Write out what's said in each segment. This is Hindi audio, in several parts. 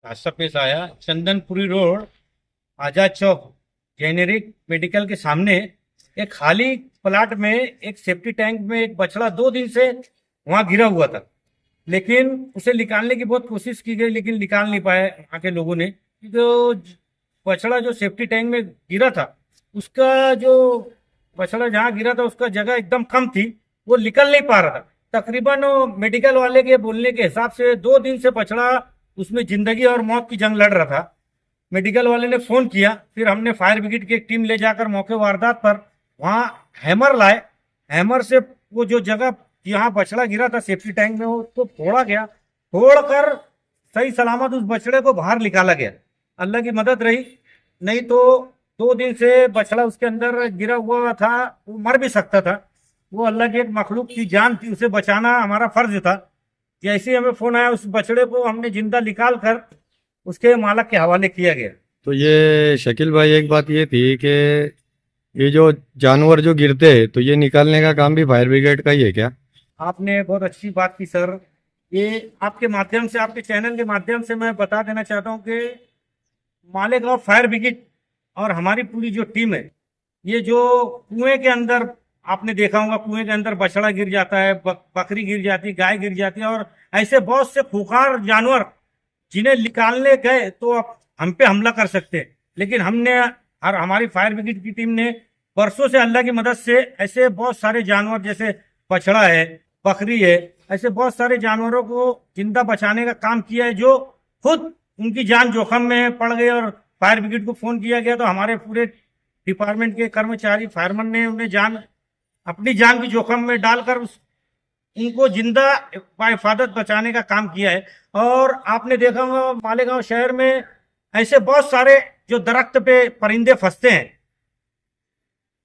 हादसा पेश आया Chandanpuri road Azad Chowk generic medical के सामने एक खाली प्लाट में एक सेफ्टी टैंक में एक बछड़ा 2 दिन से वहां गिरा हुआ था। लेकिन उसे निकालने की बहुत कोशिश की गई लेकिन निकाल नहीं पाए वहां के लोगों ने। जो बछड़ा जो सेफ्टी टैंक में गिरा था उसका जो बछड़ा जहाँ गिरा था उसका जगह एकदम कम थी, वो निकल नहीं पा रहा था। तकरीबन वो मेडिकल वाले के बोलने के हिसाब से 2 दिन से बछड़ा उसमें जिंदगी और मौत की जंग लड़ रहा था। मेडिकल वाले ने फोन किया, फिर हमने फायर ब्रिगेड की एक टीम ले जाकर मौके वारदात पर वहां हैमर लाए। हैमर से वो जो जगह जहाँ बछड़ा गिरा था सेफ्टी टैंक में वो उसको फोड़ा गया। फोड़कर सही सलामत उस बछड़े को बाहर निकाला गया। अल्लाह की मदद रही, नहीं तो 2 दिन से बछड़ा उसके अंदर गिरा हुआ था, वो मर भी सकता था। वो अल्लाह की एक मखलूक की जान थी, उसे बचाना हमारा फर्ज था। जैसे ही हमें फोन आया उस बछड़े को हमने जिंदा निकाल कर उसके मालक के हवाले किया गया। तो ये शकील भाई, एक बात ये थी कि ये जो जानवर जो गिरते हैं तो ये निकालने का काम भी फायर ब्रिगेड का ही है क्या? आपने बहुत अच्छी बात की सर। ये आपके माध्यम से, आपके चैनल के माध्यम से मैं बता देना चाहता हूँ कि मालेगांव फायर ब्रिगेड और हमारी पूरी जो टीम है, ये जो कुएं के अंदर आपने देखा होगा, कुएं के अंदर बछड़ा गिर जाता है, बकरी गिर जाती है, गाय गिर जाती है और ऐसे बहुत से खूंखार जानवर जिन्हें निकालने गए तो अब हम पे हमला कर सकते हैं। लेकिन हमने और हमारी फायर ब्रिगेड की टीम ने बरसों से अल्लाह की मदद से ऐसे बहुत सारे जानवर जैसे बछड़ा है, बकरी है, ऐसे बहुत सारे जानवरों को जिंदा बचाने का काम किया है, जो खुद उनकी जान जोखिम में पड़ गई और फायर ब्रिगेड को फोन किया गया तो हमारे पूरे डिपार्टमेंट के कर्मचारी फायरमैन ने उन्हें अपनी जान की जोखिम में डालकर उनको जिंदा हिफाजत बचाने का काम किया है। और आपने देखा होगा मालेगांव शहर में ऐसे बहुत सारे जो दरख्त पे परिंदे फंसते हैं,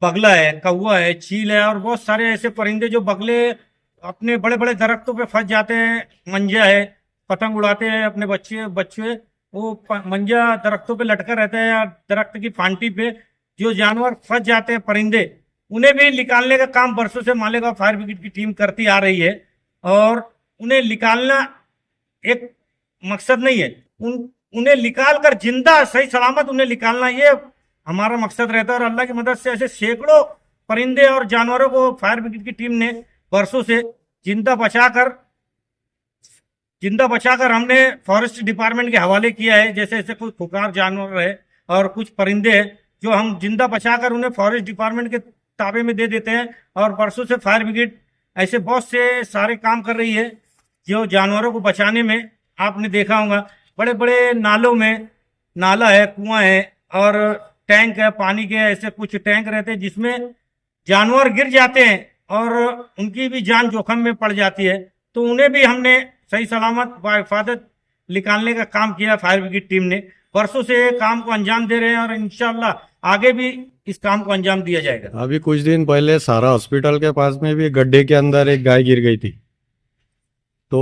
बगला है, कौवा है, चील है और बहुत सारे ऐसे परिंदे जो बगले अपने बड़े बड़े दरख्तों पे फंस जाते हैं। मंजा है, पतंग उड़ाते हैं अपने बच्चे बच्चे, वो मंजा दरख्तों पे लटका रहता है या दरख्त की फांटी पे जो जानवर फंस जाते हैं परिंदे, उन्हें भी निकालने का काम बरसों से मालेगांव फायर ब्रिगेड की टीम करती आ रही है। और उन्हें निकालना एक मकसद नहीं है, उन्हें निकाल कर जिंदा सही सलामत उन्हें निकालना, ये हमारा मकसद रहता है। और अल्लाह की मदद से ऐसे सैकड़ों परिंदे और जानवरों को फायर ब्रिगेड की टीम ने बरसों से जिंदा बचाकर हमने फॉरेस्ट डिपार्टमेंट के हवाले किया है। जैसे ऐसे कुछ खुखार जानवर है और कुछ परिंदे हैं जो हम जिंदा बचाकर उन्हें फॉरेस्ट डिपार्टमेंट के ताबे में दे देते हैं। और बरसों से फायर ब्रिगेड ऐसे बहुत से सारे काम कर रही है जो जानवरों को बचाने में। आपने देखा होगा बड़े बड़े नालों में, नाला है, कुआं है और टैंक है पानी के, ऐसे कुछ टैंक रहते हैं जिसमें जानवर गिर जाते हैं और उनकी भी जान जोखिम में पड़ जाती है, तो उन्हें भी हमने सही सलामत हिफाजत निकालने का काम किया। फायर ब्रिगेड टीम ने बरसों से काम को अंजाम दे रहे हैं और इंशाल्लाह आगे भी इस काम को अंजाम दिया जाएगा। अभी कुछ दिन पहले सारा हॉस्पिटल के पास में भी गड्ढे के अंदर एक गाय गिर गई थी, तो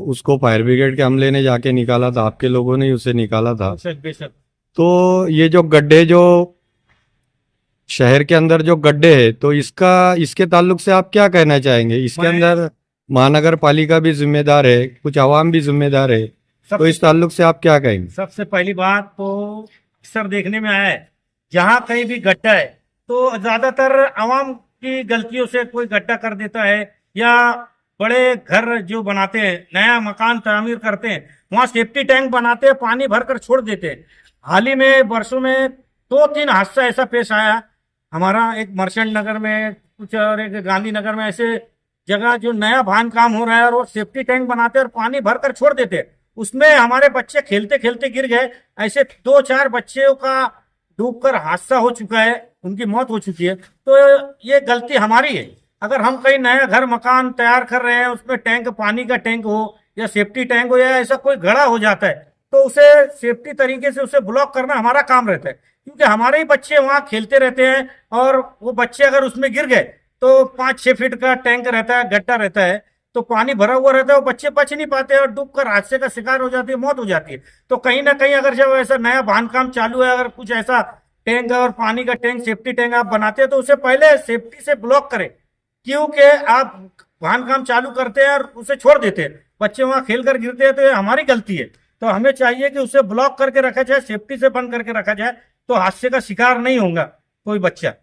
उसको फायर ब्रिगेड के हमले ने जाके निकाला था, आपके लोगों ने उसे निकाला था। बेशक। तो ये जो गड्ढे, जो शहर के अंदर जो गड्ढे है, तो इसके ताल्लुक से आप क्या कहना चाहेंगे? इसके अंदर महानगर पालिका भी जिम्मेदार है, कुछ आवाम भी जिम्मेदार है, तो इस ताल्लुक से आप क्या कहेंगे? सबसे पहली बात तो अक्सर देखने में आया है जहाँ कहीं भी गड्ढा है तो ज्यादातर आवाम की गलतियों से कोई गड्ढा कर देता है, या बड़े घर जो बनाते हैं, नया मकान तामीर करते हैं, वहां सेफ्टी टैंक बनाते हैं, पानी भरकर छोड़ देते हैं। हाल ही में वर्षों में 2-3 हादसा ऐसा पेश आया हमारा, एक मर्चेंट नगर में कुछ और एक गांधीनगर में, ऐसे जगह जो नया भान काम हो रहा है और वो सेफ्टी टैंक बनाते हैं और पानी भरकर छोड़ देते हैं, उसमें हमारे बच्चे खेलते खेलते गिर गए। ऐसे 2-4 बच्चों का डूबकर हादसा हो चुका है, उनकी मौत हो चुकी है। तो ये गलती हमारी है। अगर हम कहीं नया घर मकान तैयार कर रहे हैं, उसमें टैंक, पानी का टैंक हो या सेफ्टी टैंक हो या ऐसा कोई गड़ा हो जाता है, तो उसे सेफ्टी तरीके से उसे ब्लॉक करना हमारा काम रहता है, क्योंकि हमारे ही बच्चे वहां खेलते रहते हैं और वो बच्चे अगर उसमें गिर गए तो 5-6 फीट का टैंक रहता है, गड्ढा रहता है, तो पानी भरा हुआ रहता है, वो बच्चे बच नहीं पाते और डूबकर हादसे का शिकार हो जाती है, मौत हो जाती है। तो कहीं ना कहीं अगर जब ऐसा नया बांध काम चालू है, अगर कुछ ऐसा टैंक और पानी का टैंक, सेफ्टी टैंक आप बनाते हैं तो उसे पहले सेफ्टी से ब्लॉक करें, क्योंकि आप बांध काम चालू करते हैं और उसे छोड़ देते हैं, बच्चे वहां खेल कर गिरते हैं, तो ये हमारी गलती है। तो हमें चाहिए कि उसे ब्लॉक करके रखा जाए, सेफ्टी से बंद करके रखा जाए, तो हादसे का शिकार नहीं होगा कोई बच्चा।